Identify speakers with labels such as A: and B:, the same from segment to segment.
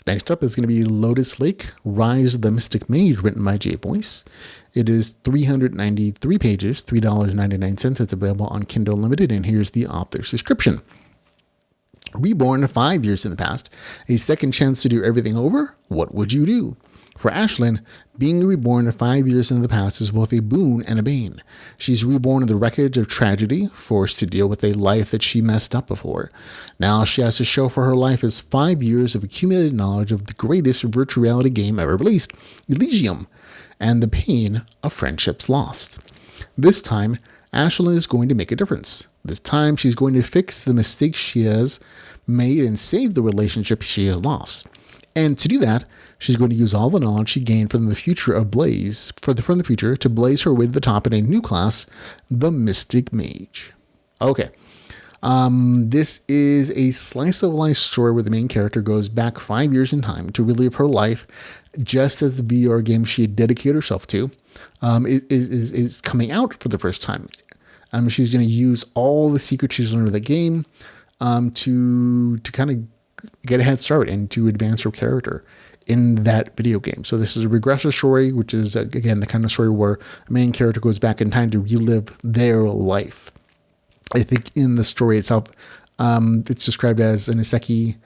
A: Next up is going to be Lotus Lake, Rise of the Mystic Mage, written by Jay Boyce. It is 393 pages, $3.99. It's available on Kindle Unlimited, and here's the author's description. Reborn 5 years in the past, a second chance to do everything over? What would you do? For Ashlyn, being reborn 5 years in the past is both a boon and a bane. She's reborn in the wreckage of tragedy, forced to deal with a life that she messed up before. Now she has to show for her life is 5 years of accumulated knowledge of the greatest virtual reality game ever released, Elysium, and the pain of friendships lost. This time, Ashlyn is going to make a difference. This time, she's going to fix the mistakes she has made and save the relationship she has lost. And to do that, she's going to use all the knowledge she gained from the future of Blaze, from the future, to blaze her way to the top in a new class, the Mystic Mage. Okay. This is a slice of life story where the main character goes back 5 years in time to relive her life, just as the VR game she had dedicated herself to is coming out for the first time. She's going to use all the secrets she's learned of the game to kind of get a head start and to advance her character in that video game. So this is a regressor story, which is, again, the kind of story where a main character goes back in time to relive their life. I think in the story itself, it's described as an isekai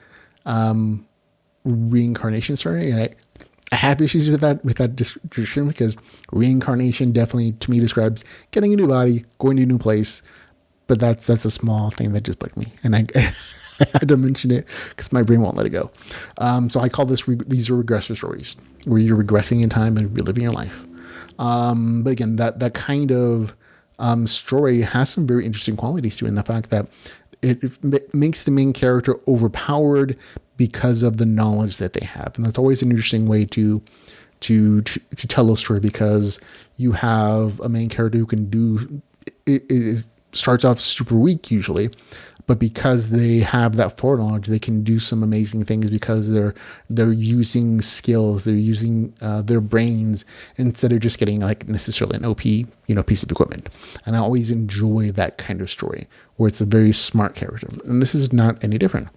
A: reincarnation story, and I have issues with that description, because reincarnation definitely to me describes getting a new body, going to a new place, but that's a small thing that just bugged me, and I had to mention it because my brain won't let it go. So I call these are regressor stories, where you're regressing in time and reliving your life. But again, that kind of story has some very interesting qualities to it, in the fact that it makes the main character overpowered because of the knowledge that they have. And that's always an interesting way to tell a story, because you have a main character who can do it starts off super weak usually, but because they have that foreknowledge, they can do some amazing things because they're using skills, they're using their brains instead of just getting like necessarily an OP piece of equipment. And I always enjoy that kind of story where it's a very smart character, and this is not any different.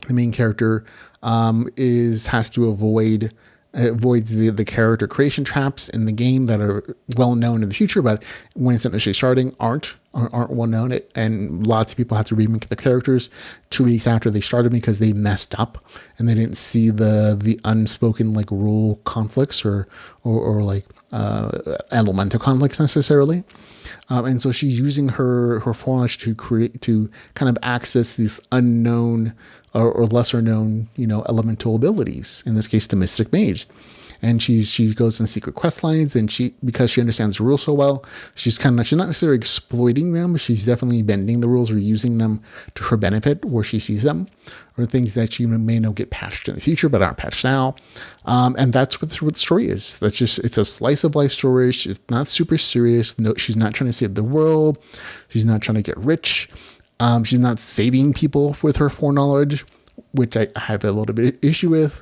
A: The main character has to avoids the character creation traps in the game that are well known in the future, but when it's initially starting aren't well known. And lots of people have to remake the characters 2 weeks after they started because they messed up and they didn't see the unspoken like rule conflicts or like elemental conflicts necessarily. And so she's using her foreknowledge to kind of access these unknown or lesser known, elemental abilities, in this case, the Mystic Mage. And she goes in secret quest lines, and because she understands the rules so well, she's not necessarily exploiting them, but she's definitely bending the rules or using them to her benefit where she sees them, or things that she may know get patched in the future but aren't patched now. And that's what the story is. It's a slice of life story. It's not super serious. No, she's not trying to save the world. She's not trying to get rich. She's not saving people with her foreknowledge, which I have a little bit of issue with.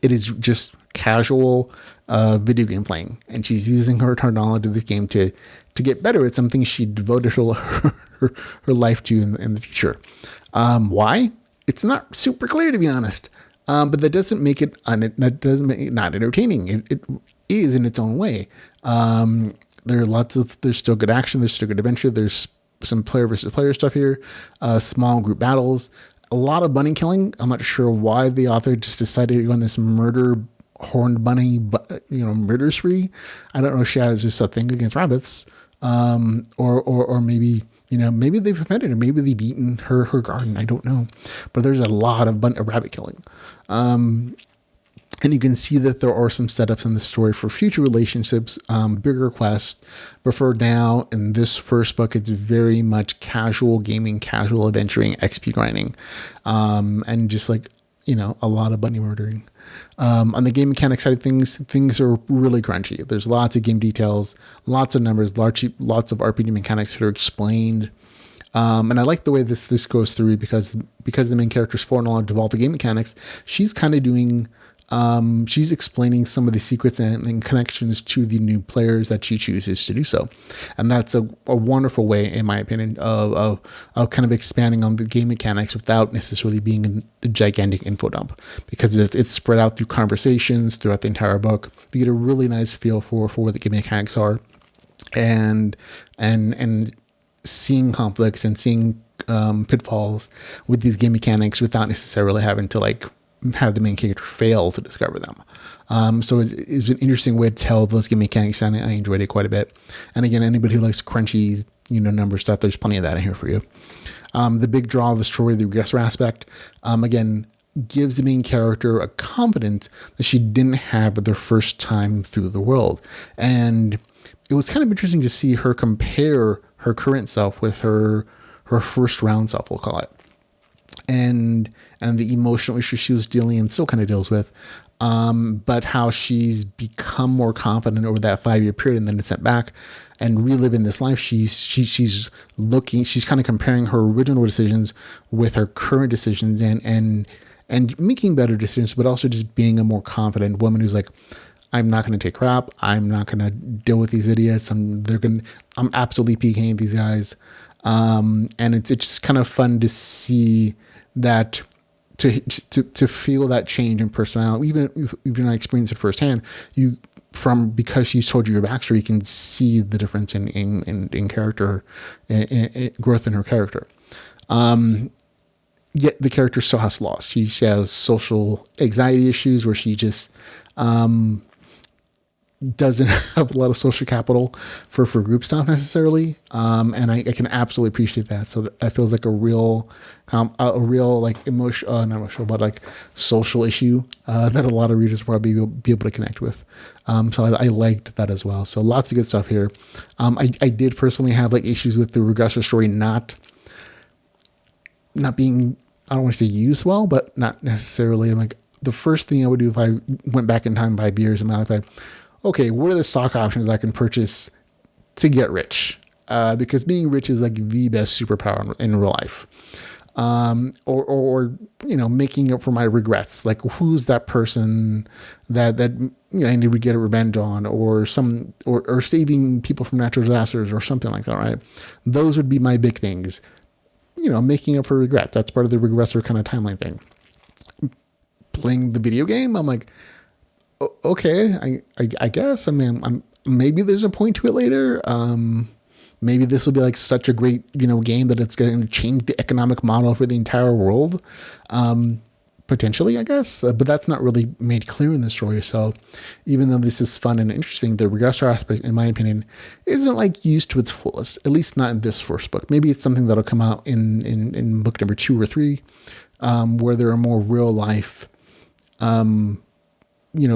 A: It is just casual video game playing, and she's using her knowledge of the game to get better at something she devoted her life to in the future. Why? It's not super clear, to be honest. But that doesn't make it not entertaining. It is in its own way. There's still good action. There's still good adventure. There's some player versus player stuff here. Small group battles. A lot of bunny killing. I'm not sure why the author just decided to go on this murder horned bunny, murder spree. I don't know if she has just a thing against rabbits, or maybe maybe they've offended her. Maybe they've eaten her garden. I don't know, but there's a lot of rabbit killing. And you can see that there are some setups in the story for future relationships, bigger quests. But for now, in this first book, it's very much casual gaming, casual adventuring, XP grinding, and just like, a lot of bunny murdering. On the game mechanic side of things are really crunchy. There's lots of game details, lots of numbers, lots of RPG mechanics that are explained. And I like the way this goes through because the main character's foreknowledge of all the game mechanics, she's kind of doing she's explaining some of the secrets and connections to the new players that she chooses to do so. And that's a wonderful way, in my opinion, of kind of expanding on the game mechanics without necessarily being a gigantic info dump, because it's spread out through conversations throughout the entire book. You get a really nice feel for what the game mechanics are, and seeing conflicts and seeing pitfalls with these game mechanics without necessarily having to like have the main character fail to discover them. So it's an interesting way to tell those game mechanics, and I enjoyed it quite a bit. And again, anybody who likes crunchy, number stuff, there's plenty of that in here for you. The big draw of the story, the regressor aspect, again, gives the main character a confidence that she didn't have the first time through the world. And it was kind of interesting to see her compare her current self with her first round self, we'll call it. And the emotional issues she was dealing and still kind of deals with, but how she's become more confident over that 5-year period, and then it's sent back and reliving this life. She's kind of comparing her original decisions with her current decisions, and making better decisions, but also just being a more confident woman who's like, I'm not going to take crap. I'm not going to deal with these idiots. I'm absolutely PKing these guys. And it's just kind of fun to see that, to feel that change in personality, even if you're not experiencing it firsthand. Because she's told you your backstory, you can see the difference in character, growth in her character. Yet the character still has flaws. She has social anxiety issues where she just doesn't have a lot of social capital for group stuff necessarily. And I can absolutely appreciate that. So that feels like a real like emotional, not emotional, but like social issue that a lot of readers will probably be able to connect with. So I liked that as well. So lots of good stuff here. I did personally have like issues with the regressor story not being, I don't want to say used well, but not necessarily like the first thing I would do if I went back in time 5 years and modified, okay, what are the stock options I can purchase to get rich? Because being rich is like the best superpower in real life. Or making up for my regrets. Like, who's that person that I need to get a revenge on, or saving people from natural disasters or something like that, right? Those would be my big things. Making up for regrets. That's part of the regressor kind of timeline thing. Playing the video game, I'm like, okay, I guess. I mean, maybe there's a point to it later. Maybe this will be like such a great, game that it's going to change the economic model for the entire world. Potentially, I guess, but that's not really made clear in the story. So even though this is fun and interesting, the regressor aspect, in my opinion, isn't like used to its fullest, at least not in this first book. Maybe it's something that'll come out in book number 2 or 3, where there are more real life,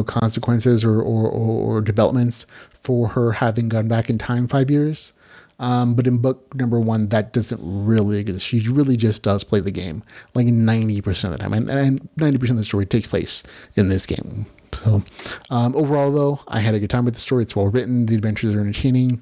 A: consequences or developments for her having gone back in time 5 years. But in book number 1, that doesn't really exist. She really just does play the game like 90% of the time. And 90% of the story takes place in this game. So overall, though, I had a good time with the story. It's well written. The adventures are entertaining.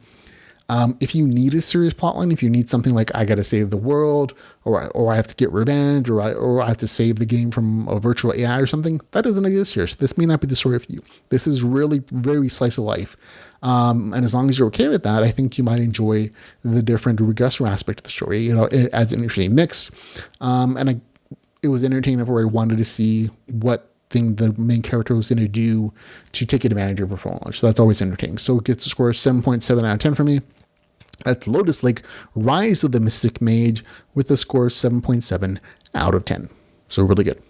A: If you need a serious plotline, if you need something like I got to save the world, or I have to get revenge, or I have to save the game from a virtual AI or something, that doesn't exist here. So this may not be the story for you. This is really very slice of life. And as long as you're okay with that, I think you might enjoy the different regressor aspect of the story. It adds an interesting mix. It was entertaining where I wanted to see what thing the main character was going to do to take advantage of her full knowledge. So that's always entertaining. So it gets a score of 7.7 out of 10 for me. That's Lotus Lake, Rise of the Mystic Mage, with a score of 7.7 out of 10. So really good.